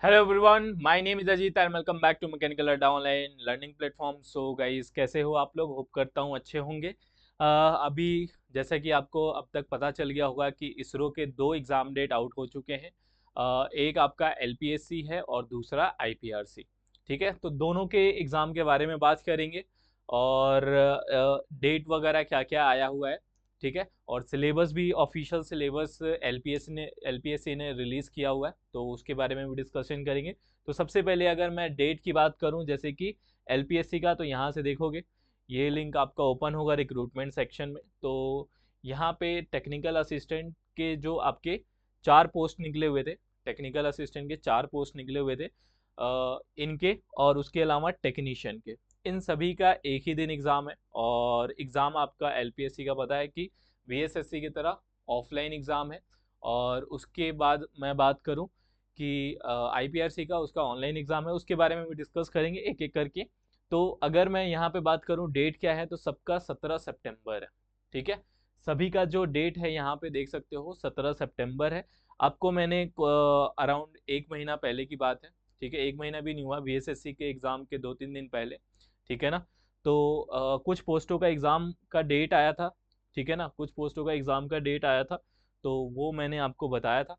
Hello everyone, my name is Ajit and welcome back to mechanical Adda online learning platform. So guys, कैसे हो आप लोग? Hope करता हूँ अच्छे होंगे। अभी जैसा कि आपको अब तक पता चल गया होगा कि इसरो के दो एग्ज़ाम डेट आउट हो चुके हैं। एक आपका एलपीएससी है और दूसरा आईपीआरसी। ठीक है, तो दोनों के एग्ज़ाम के बारे में बात करेंगे और डेट वगैरह क्या क्या आया हुआ है। ठीक है, और सिलेबस भी ऑफिशियल सिलेबस एलपीएससी ने रिलीज़ किया हुआ है, तो उसके बारे में भी डिस्कशन करेंगे। तो सबसे पहले अगर मैं डेट की बात करूं, जैसे कि एलपीएससी का, तो यहाँ से देखोगे ये लिंक आपका ओपन होगा रिक्रूटमेंट सेक्शन में। तो यहाँ पे टेक्निकल असिस्टेंट के जो आपके 4 पोस्ट निकले हुए थे, टेक्निकल असिस्टेंट के 4 पोस्ट निकले हुए थे इनके, और उसके अलावा टेक्नीशियन के, इन सभी का एक ही दिन एग्ज़ाम है। और एग्ज़ाम आपका एलपीएससी का पता है कि वीएसएससी की तरह ऑफलाइन एग्ज़ाम है। और उसके बाद मैं बात करूं कि आईपीआरसी का, उसका ऑनलाइन एग्ज़ाम है, उसके बारे में भी डिस्कस करेंगे एक एक करके। तो अगर मैं यहाँ पे बात करूं डेट क्या है, तो सबका 17 सितंबर है। ठीक है, सभी का जो डेट है यहाँ पे देख सकते हो 17 सितंबर है। आपको मैंने अराउंड 1 महीना पहले की बात है, ठीक है, 1 महीना भी नहीं हुआ, वीएसएससी के एग्ज़ाम के 2-3 दिन पहले, ठीक है ना। तो कुछ पोस्टों का एग्ज़ाम का डेट आया था, ठीक है ना, कुछ पोस्टों का एग्ज़ाम का डेट आया था, तो वो मैंने आपको बताया था।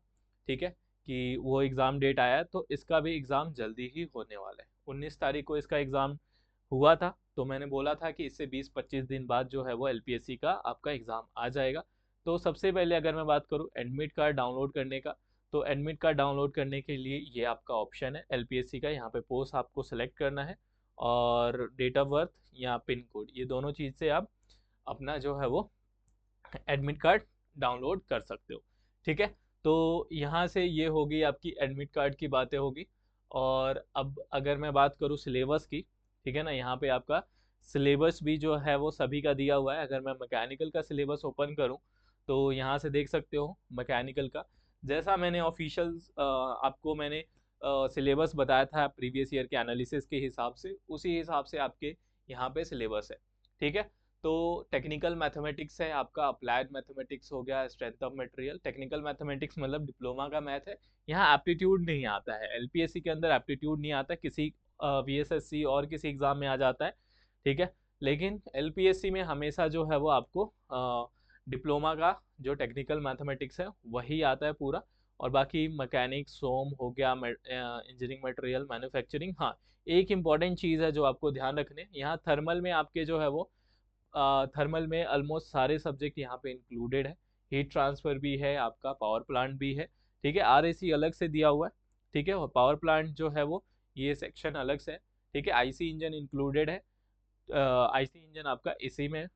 ठीक है, कि वो एग्ज़ाम डेट आया है, तो इसका भी एग्ज़ाम जल्दी ही होने वाला है। 19 तारीख को इसका एग्ज़ाम हुआ था, तो मैंने बोला था कि इससे 20-25 दिन बाद जो है वो एलपीएससी का आपका एग्ज़ाम आ जाएगा। तो सबसे पहले अगर मैं बात करूँ एडमिट कार्ड डाउनलोड करने का, तो एडमिट कार्ड डाउनलोड करने के लिए ये आपका ऑप्शन है एलपीएससी का। यहाँ पे पोस्ट आपको सेलेक्ट करना है और डेट ऑफ बर्थ या पिन कोड, ये दोनों चीज़ से आप अपना जो है वो एडमिट कार्ड डाउनलोड कर सकते हो। ठीक है, तो यहाँ से ये होगी आपकी एडमिट कार्ड की बातें होगी। और अब अगर मैं बात करूँ सिलेबस की, ठीक है ना, यहाँ पे आपका सिलेबस भी जो है वो सभी का दिया हुआ है। अगर मैं मैकेनिकल का सिलेबस ओपन करूँ, तो यहाँ से देख सकते हो मैकेनिकल का, जैसा मैंने ऑफिशियल आपको मैंने सिलेबस बताया था प्रीवियस ईयर के एनालिसिस के हिसाब से, उसी हिसाब से आपके यहाँ पे सिलेबस है। ठीक है, तो टेक्निकल मैथमेटिक्स है आपका, अप्लाइड मैथमेटिक्स हो गया, strength of material. Technical mathematics मतलब डिप्लोमा का मैथ है। यहाँ एप्टीट्यूड नहीं आता है, एलपीएससी के अंदर एप्टीट्यूड नहीं आता, किसी वीएसएससी और किसी एग्जाम में आ जाता है। ठीक है, लेकिन एलपीएससी में हमेशा जो है वो आपको डिप्लोमा का जो टेक्निकल मैथमेटिक्स है वही आता है पूरा। और बाकी मैकेनिक्स, सोम हो गया, इंजीनियरिंग मटेरियल, मैन्युफैक्चरिंग। हाँ, एक इम्पॉर्टेंट चीज़ है जो आपको ध्यान रखने, यहाँ थर्मल में आपके जो है वो थर्मल में ऑलमोस्ट सारे सब्जेक्ट यहाँ पे इंक्लूडेड है। हीट ट्रांसफर भी है आपका, पावर प्लांट भी है। ठीक है, आरएसी अलग से दिया हुआ है। ठीक है, और पावर प्लांट जो है वो ये सेक्शन अलग से है। ठीक है, आईसी इंजन इंक्लूडेड है, आईसी इंजन आपका इसी में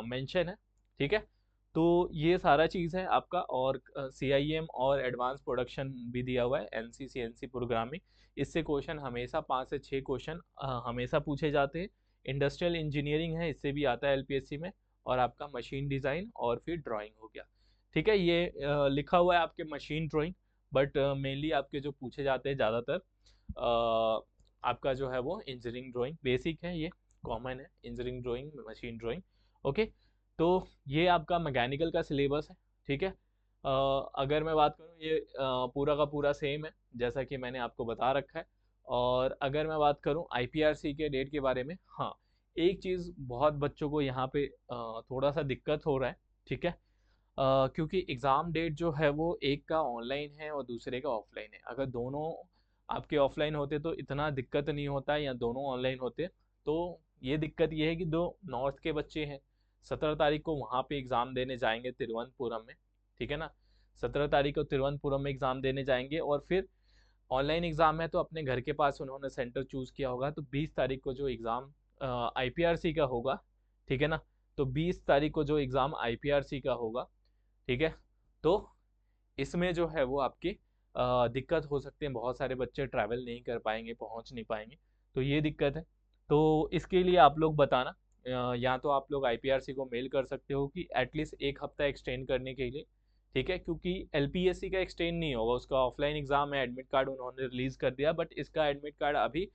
मेंशन है। ठीक है, तो ये सारा चीज़ है आपका। और सीआईएम और एडवांस प्रोडक्शन भी दिया हुआ है, एनसी सीएनसी प्रोग्रामिंग। इससे क्वेश्चन हमेशा 5 से 6 क्वेश्चन हमेशा पूछे जाते हैं। इंडस्ट्रियल इंजीनियरिंग है, इससे भी आता है एलपीएससी में। और आपका मशीन डिज़ाइन और फिर ड्राइंग हो गया। ठीक है, ये लिखा हुआ है आपके मशीन ड्राइंग, बट मेनली आपके जो पूछे जाते हैं ज़्यादातर आपका जो है वो इंजीनियरिंग ड्राइंग बेसिक है, ये कॉमन है, engineering drawing, machine drawing. Okay, तो ये आपका मैकेनिकल का सिलेबस है। ठीक है, अगर मैं बात करूँ, ये पूरा का पूरा सेम है जैसा कि मैंने आपको बता रखा है। और अगर मैं बात करूँ आईपीआरसी के डेट के बारे में, हाँ, एक चीज़ बहुत बच्चों को यहाँ पे थोड़ा सा दिक्कत हो रहा है। ठीक है, क्योंकि एग्ज़ाम डेट जो है वो एक का ऑनलाइन है और दूसरे का ऑफलाइन है। अगर दोनों आपके ऑफलाइन होते तो इतना दिक्कत नहीं होता, या दोनों ऑनलाइन होते तो ये दिक्कत ये है कि दो नॉर्थ के बच्चे हैं, 17 तारीख को वहाँ पे एग्ज़ाम देने जाएंगे तिरुवनंतपुरम में। ठीक है ना, 17 तारीख को तिरुवनंतपुरम में एग्ज़ाम देने जाएंगे, और फिर ऑनलाइन एग्ज़ाम है तो अपने घर के पास उन्होंने सेंटर चूज़ किया होगा। तो 20 तारीख को जो एग्ज़ाम आईपीआरसी का होगा, ठीक है ना, तो 20 तारीख को जो एग्ज़ाम आईपीआरसी का होगा, ठीक है, तो इसमें जो है वो आपकी दिक्कत हो सकती है, बहुत सारे बच्चे ट्रैवल नहीं कर पाएंगे, पहुंच नहीं पाएंगे, तो ये दिक्कत है। तो इसके लिए आप लोग बताना, या तो आप लोग आईपीआरसी को मेल कर सकते हो कि एटलीस्ट एक हफ्ता एक्सटेंड करने के लिए। ठीक है, क्योंकि एलपीएससी का एक्सटेंड नहीं होगा, उसका ऑफलाइन एग्जाम है, एडमिट कार्ड उन्होंने रिलीज कर दिया, बट इसका एडमिट कार्ड अभी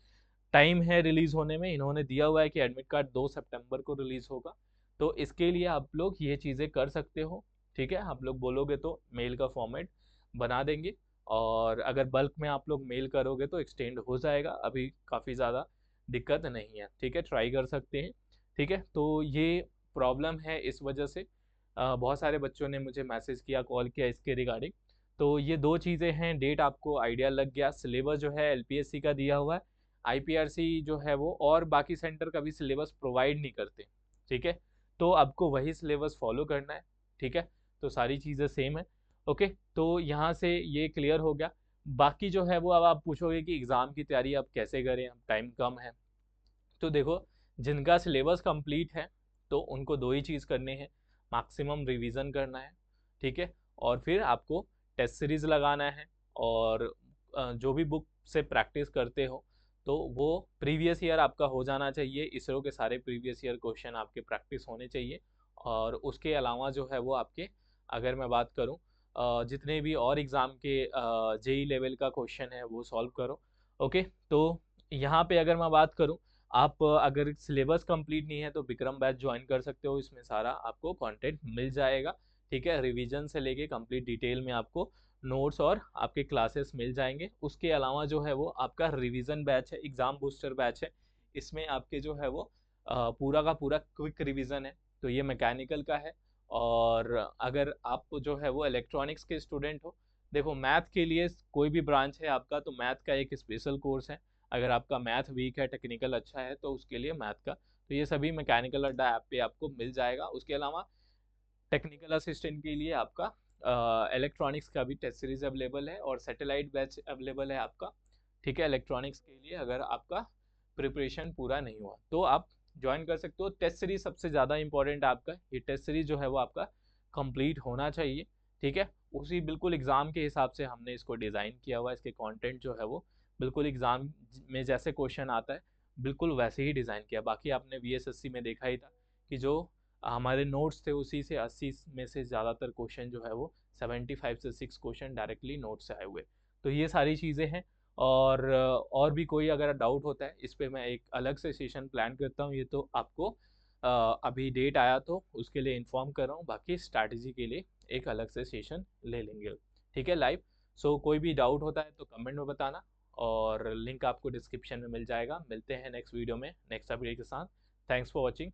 टाइम है रिलीज होने में। इन्होंने दिया हुआ है कि एडमिट कार्ड 2 सितंबर को रिलीज होगा। तो इसके लिए आप लोग ये चीज़ें कर सकते हो। ठीक है, आप लोग बोलोगे तो मेल का फॉर्मेट बना देंगे, और अगर बल्क में आप लोग मेल करोगे तो एक्सटेंड हो जाएगा, अभी काफ़ी ज़्यादा दिक्कत नहीं है, ठीक है, ट्राई कर सकते हैं, ठीक है। तो ये प्रॉब्लम है, इस वजह से बहुत सारे बच्चों ने मुझे मैसेज किया, कॉल किया इसके रिगार्डिंग। तो ये दो चीज़ें हैं, डेट आपको आइडिया लग गया, सिलेबस जो है एलपीएससी का दिया हुआ है, आईपीआरसी जो है वो और बाकी सेंटर का भी सिलेबस प्रोवाइड नहीं करते, ठीक है। तो आपको वही सिलेबस फॉलो करना है, ठीक है। तो सारी चीज़ें सेम है, ओके। तो यहाँ से ये क्लियर हो गया। बाकी जो है वो अब आप पूछोगे कि एग्ज़ाम की तैयारी आप कैसे करें, अब टाइम कम है। तो देखो, जिनका सिलेबस कंप्लीट है तो उनको दो ही चीज़ करनी है, मैक्सिमम रिवीजन करना है, ठीक है। और फिर आपको टेस्ट सीरीज लगाना है, और जो भी बुक से प्रैक्टिस करते हो तो वो प्रीवियस ईयर आपका हो जाना चाहिए, इसरो के सारे प्रीवियस ईयर क्वेश्चन आपके प्रैक्टिस होने चाहिए। और उसके अलावा जो है वो आपके, अगर मैं बात करूँ, जितने भी और एग्ज़ाम के जेई लेवल का क्वेश्चन है वो सॉल्व करो, ओके। तो यहाँ पे अगर मैं बात करूँ, आप अगर सिलेबस कंप्लीट नहीं है तो विक्रम बैच ज्वाइन कर सकते हो, इसमें सारा आपको कंटेंट मिल जाएगा, ठीक है। रिवीजन से लेके कंप्लीट डिटेल में आपको नोट्स और आपके क्लासेस मिल जाएंगे। उसके अलावा जो है वो आपका रिवीजन बैच है, एग्ज़ाम बूस्टर बैच है, इसमें आपके जो है वो पूरा का पूरा क्विक रिवीजन है, तो ये मैकेनिकल का है। और अगर आप जो है वो इलेक्ट्रॉनिक्स के स्टूडेंट हो, देखो मैथ के लिए कोई भी ब्रांच है आपका तो मैथ का एक स्पेशल कोर्स है, अगर आपका मैथ वीक है, टेक्निकल अच्छा है तो उसके लिए मैथ का, तो ये सभी मैकेनिकल अड्डा ऐप पे आपको मिल जाएगा। उसके अलावा टेक्निकल असिस्टेंट के लिए आपका इलेक्ट्रॉनिक्स का भी टेस्ट सीरीज अवेलेबल है, और सैटेलाइट बैच अवेलेबल है आपका, ठीक है। इलेक्ट्रॉनिक्स के लिए अगर आपका प्रिपरेशन पूरा नहीं हुआ तो आप ज्वाइन कर सकते हो। टेस्ट सीरीज सबसे ज़्यादा इंपॉर्टेंट आपका, ये टेस्ट सीरीज जो है वो आपका कंप्लीट होना चाहिए, ठीक है। उसी बिल्कुल एग्ज़ाम के हिसाब से हमने इसको डिज़ाइन किया हुआ है, इसके कंटेंट जो है वो बिल्कुल एग्ज़ाम में जैसे क्वेश्चन आता है बिल्कुल वैसे ही डिज़ाइन किया। बाकी आपने वीएसएससी में देखा ही था कि जो हमारे नोट्स थे उसी से 80 में से ज़्यादातर क्वेश्चन जो है वो 75 से 6 क्वेश्चन डायरेक्टली नोट से आए हुए। तो ये सारी चीज़ें हैं। और भी कोई अगर डाउट होता है इस पे मैं एक अलग से सेशन प्लान करता हूँ, ये तो आपको अभी डेट आया तो उसके लिए इन्फॉर्म कर रहा हूँ, बाकी स्ट्रैटेजी के लिए एक अलग से सेशन ले लेंगे, ठीक है, लाइव। सो कोई भी डाउट होता है तो कमेंट में बताना, और लिंक आपको डिस्क्रिप्शन में मिल जाएगा। मिलते हैं नेक्स्ट वीडियो में नेक्स्ट अपडेट के साथ। Thanks for watching.